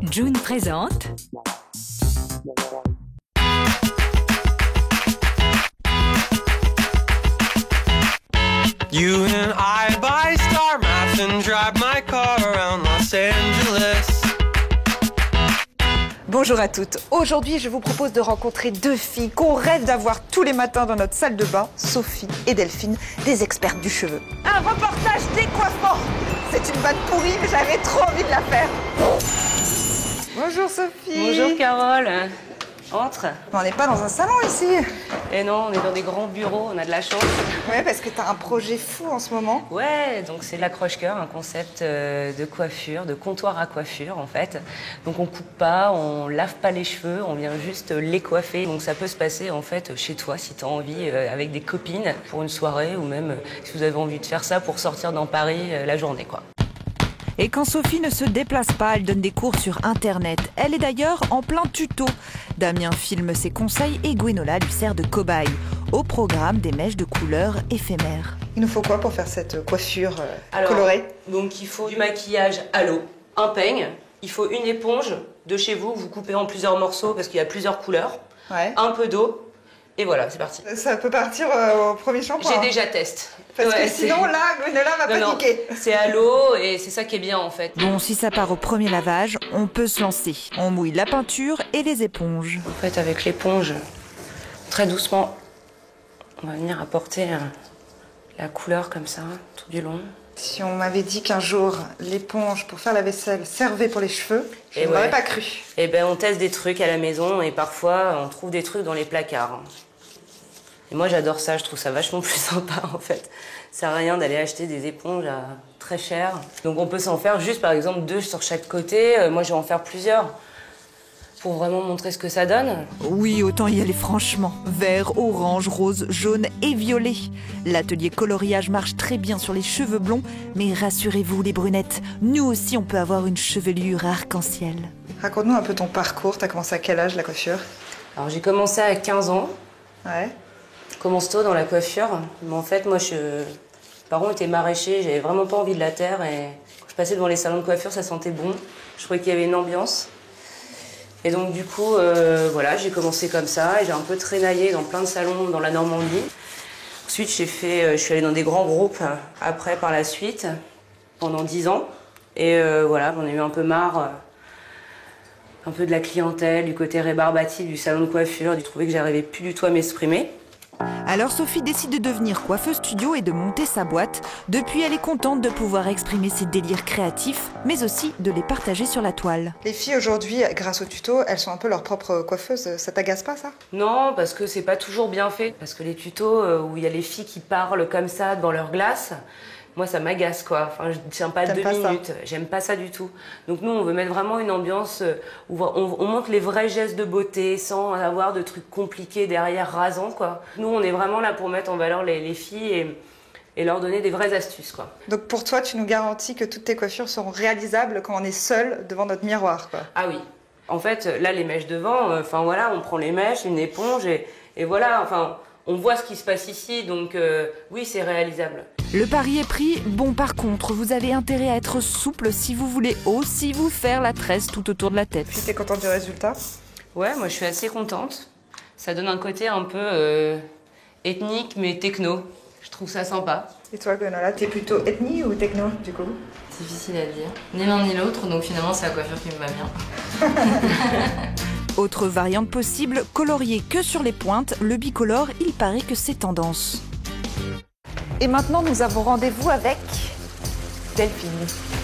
June présente You and I buy star maps and drive my car around Los Angeles. Bonjour à toutes. Aujourd'hui, je vous propose de rencontrer deux filles qu'on rêve d'avoir tous les matins dans notre salle de bain, Sophie et Delphine, des expertes du cheveu. Un reportage décoiffant. C'est une vanne pourrie, mais j'avais trop envie de la faire. Bonjour Sophie. Bonjour Carole. Entre. On n'est pas dans un salon ici. Et non, on est dans des grands bureaux, on a de la chance. Ouais, parce que t'as un projet fou en ce moment. Ouais, donc c'est l'accroche-cœur, un concept de coiffure, de comptoir à coiffure en fait. Donc on coupe pas, on lave pas les cheveux, on vient juste les coiffer. Donc ça peut se passer en fait chez toi si t'as envie, avec des copines pour une soirée ou même si vous avez envie de faire ça pour sortir dans Paris la journée quoi. Et quand Sophie ne se déplace pas, elle donne des cours sur Internet. Elle est d'ailleurs en plein tuto. Damien filme ses conseils et Gwenola lui sert de cobaye. Au programme, des mèches de couleurs éphémères. Il nous faut quoi pour faire cette coiffure colorée? Donc il faut du maquillage à l'eau, un peigne, il faut une éponge de chez vous, vous coupez en plusieurs morceaux parce qu'il y a plusieurs couleurs, Ouais. un peu d'eau, et voilà, c'est parti. Ça peut partir au premier shampoing. J'ai déjà testé. Parce Ouais, que sinon, là, Gwenola va paniquer. C'est à l'eau et c'est ça qui est bien en fait. Bon, si ça part au premier lavage, on peut se lancer. On mouille la peinture et les éponges. En fait, avec l'éponge, très doucement, on va venir apporter la couleur comme ça, tout du long. Si on m'avait dit qu'un jour, l'éponge pour faire la vaisselle servait pour les cheveux, je Et ne m'aurais ouais. pas cru. Et ben on teste des trucs à la maison et parfois on trouve des trucs dans les placards. Et moi j'adore ça, je trouve ça vachement plus sympa en fait. Ça sert à rien d'aller acheter des éponges très chères. Donc on peut s'en faire juste par exemple 2 sur chaque côté. Moi je vais en faire plusieurs pour vraiment montrer ce que ça donne. Oui, autant y aller franchement. Vert, orange, rose, jaune et violet. L'atelier coloriage marche très bien sur les cheveux blonds, mais rassurez-vous les brunettes, nous aussi on peut avoir une chevelure arc-en-ciel. Raconte-nous un peu ton parcours. T'as commencé à quel âge la coiffure? Alors j'ai commencé à 15 ans. Ouais. Je commence tôt dans la coiffure, mais en fait, moi, mes parents étaient maraîchers, j'avais vraiment pas envie de la terre, et quand je passais devant les salons de coiffure, ça sentait bon. Je trouvais qu'il y avait une ambiance. Et donc, du coup, voilà, j'ai commencé comme ça, et j'ai un peu traînaillé dans plein de salons dans la Normandie. Ensuite, je suis allée dans des grands groupes, après, par la suite, pendant 10 ans. Et voilà, j'en ai eu un peu marre, un peu de la clientèle, du côté rébarbatif du salon de coiffure, j'ai trouvé que j'arrivais plus du tout à m'exprimer. Alors Sophie décide de devenir coiffeuse studio et de monter sa boîte. Depuis, elle est contente de pouvoir exprimer ses délires créatifs, mais aussi de les partager sur la toile. Les filles aujourd'hui, grâce au tuto, elles sont un peu leur propre coiffeuse. Ça t'agace pas ça? Non, parce que c'est pas toujours bien fait. Parce que les tutos où il y a les filles qui parlent comme ça dans leur glace, moi ça m'agace quoi. Enfin, je tiens pas 2 minutes. J'aime pas ça du tout. Donc nous, on veut mettre vraiment une ambiance où on montre les vrais gestes de beauté sans avoir de trucs compliqués derrière, rasants quoi. Nous, on est vraiment là pour mettre en valeur les filles et leur donner des vraies astuces quoi. Donc pour toi, tu nous garantis que toutes tes coiffures seront réalisables quand on est seul devant notre miroir quoi. Ah oui. En fait, là, les mèches devant, enfin voilà, on prend les mèches, une éponge et voilà, enfin, on voit ce qui se passe ici, donc oui, c'est réalisable. Le pari est pris. Bon, par contre, vous avez intérêt à être souple si vous voulez aussi vous faire la tresse tout autour de la tête. Puis t'es contente du résultat? Ouais, moi je suis assez contente. Ça donne un côté un peu ethnique mais techno. Je trouve ça sympa. Et toi, Gwenola, t'es plutôt ethnie ou techno du coup? Difficile à dire. Ni l'un ni l'autre, donc finalement c'est la coiffure qui me va bien. Autre variante possible, colorier que sur les pointes, le bicolore, il paraît que c'est tendance. Et maintenant, nous avons rendez-vous avec Delphine.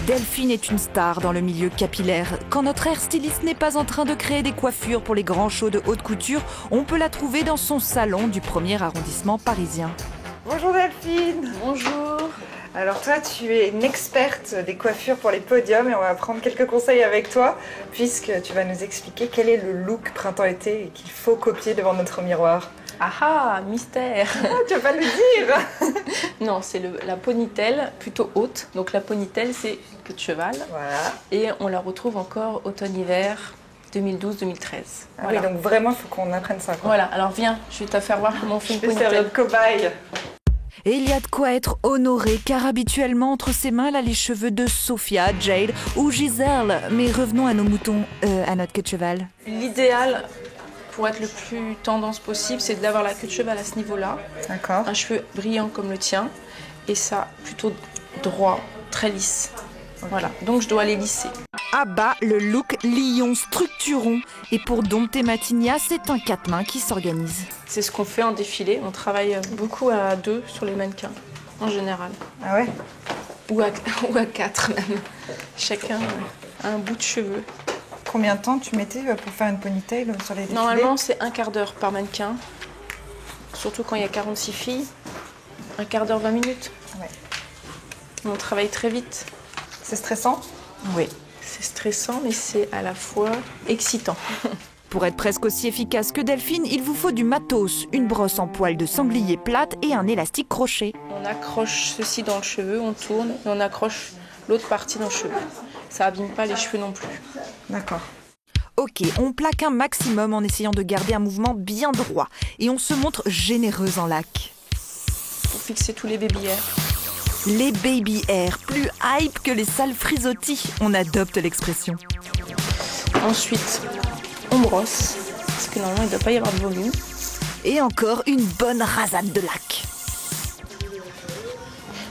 Delphine est une star dans le milieu capillaire. Quand notre hairstyliste n'est pas en train de créer des coiffures pour les grands shows de haute couture, on peut la trouver dans son salon du 1er arrondissement parisien. Bonjour Delphine. Bonjour. Alors toi, tu es une experte des coiffures pour les podiums et on va prendre quelques conseils avec toi puisque tu vas nous expliquer quel est le look printemps-été qu'il faut copier devant notre miroir. Ah ah, mystère. Ah, tu vas pas le dire. Non, c'est la ponytail plutôt haute. Donc la ponytail, c'est queue de cheval. Voilà. Et on la retrouve encore automne-hiver 2012-2013. Ah Voilà. oui, donc vraiment, il faut qu'on apprenne ça, quoi. Voilà, alors viens, je vais te faire voir comment on fait une Je vais servir ponytail. de cobaye. Et il y a de quoi être honoré, car habituellement, entre ses mains, elle a les cheveux de Sophia, Jade ou Giselle. Mais revenons à nos moutons, à notre queue de cheval. L'idéal, pour être le plus tendance possible, c'est d'avoir la queue de cheval à ce niveau-là. D'accord. Un cheveu brillant comme le tien. Et ça, plutôt droit, très lisse. Voilà, donc je dois les lisser. À bas, le look lion structuron. Et pour dompter Matinia, c'est un quatre-mains qui s'organise. C'est ce qu'on fait en défilé. On travaille beaucoup à 2 sur les mannequins, en général. Ah ouais? Ou à 4 même. Chacun a un bout de cheveux. Combien de temps tu mettais pour faire une ponytail sur les défilés? Normalement, c'est un quart d'heure par mannequin. Surtout quand il y a 46 filles. Un quart d'heure, 20 minutes. Ouais. On travaille très vite. C'est stressant? Oui. C'est stressant, mais c'est à la fois excitant. Pour être presque aussi efficace que Delphine, il vous faut du matos, une brosse en poil de sanglier plate et un élastique crochet. On accroche ceci dans le cheveu, on tourne et on accroche l'autre partie dans le cheveu. Ça abîme pas les cheveux non plus. D'accord. Ok, on plaque un maximum en essayant de garder un mouvement bien droit. Et on se montre généreuse en lac. Pour fixer tous les baby hairs. Les baby hair, plus hype que les sales frisottis. On adopte l'expression. Ensuite, on brosse. Parce que normalement, il ne doit pas y avoir de volume. Et encore une bonne rasade de lac.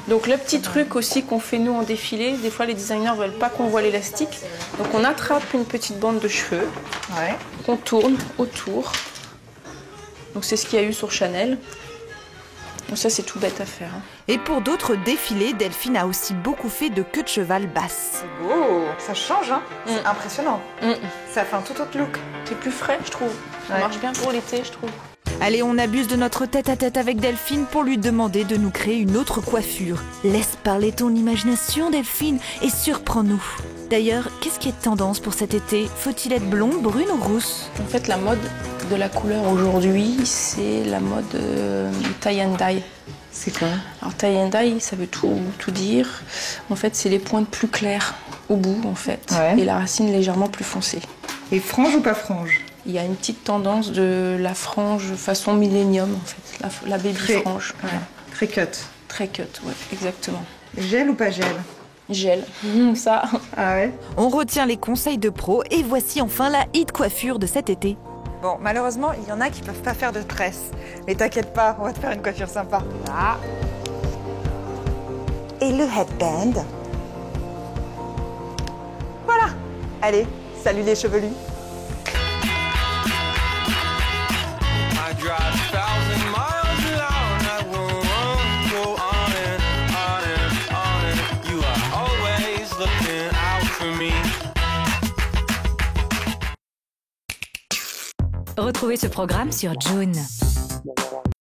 Donc le petit truc aussi qu'on fait nous en défilé, des fois les designers ne veulent pas qu'on voit l'élastique. Donc on attrape une petite bande de cheveux, Ouais. qu'on tourne autour. Donc c'est ce qu'il y a eu sur Chanel. Donc ça c'est tout bête à faire. Et pour d'autres défilés, Delphine a aussi beaucoup fait de queue de cheval basse. Oh, ça change, hein? C'est impressionnant. Mm. Ça fait un tout autre look. C'est plus frais je trouve. Ça Ouais. marche bien pour l'été je trouve. Allez, on abuse de notre tête-à-tête avec Delphine pour lui demander de nous créer une autre coiffure. Laisse parler ton imagination, Delphine, et surprends-nous. D'ailleurs, qu'est-ce qui est tendance pour cet été? Faut-il être blonde, brune ou rousse? En fait la mode de la couleur aujourd'hui c'est la mode tie and dye. C'est quoi? Alors tie and dye ça veut tout dire. En fait c'est les pointes plus claires au bout en fait. Ouais. Et la racine légèrement plus foncée. Et frange ou pas frange? Il y a une petite tendance de la frange façon millénium en fait, la baby Très- frange. Ouais. Très cut. Très cut, ouais, exactement. Gel ou pas gel? Gel, ça. Ah ouais? On retient les conseils de pro et voici enfin la hit coiffure de cet été. Bon, malheureusement, il y en a qui peuvent pas faire de tresse. Mais t'inquiète pas, on va te faire une coiffure sympa. Là. Et le headband. Voilà. Allez, salut les chevelus. I drive 1,000 miles an hour and I won't go on and on and you are always looking out for me. Retrouvez ce programme sur June.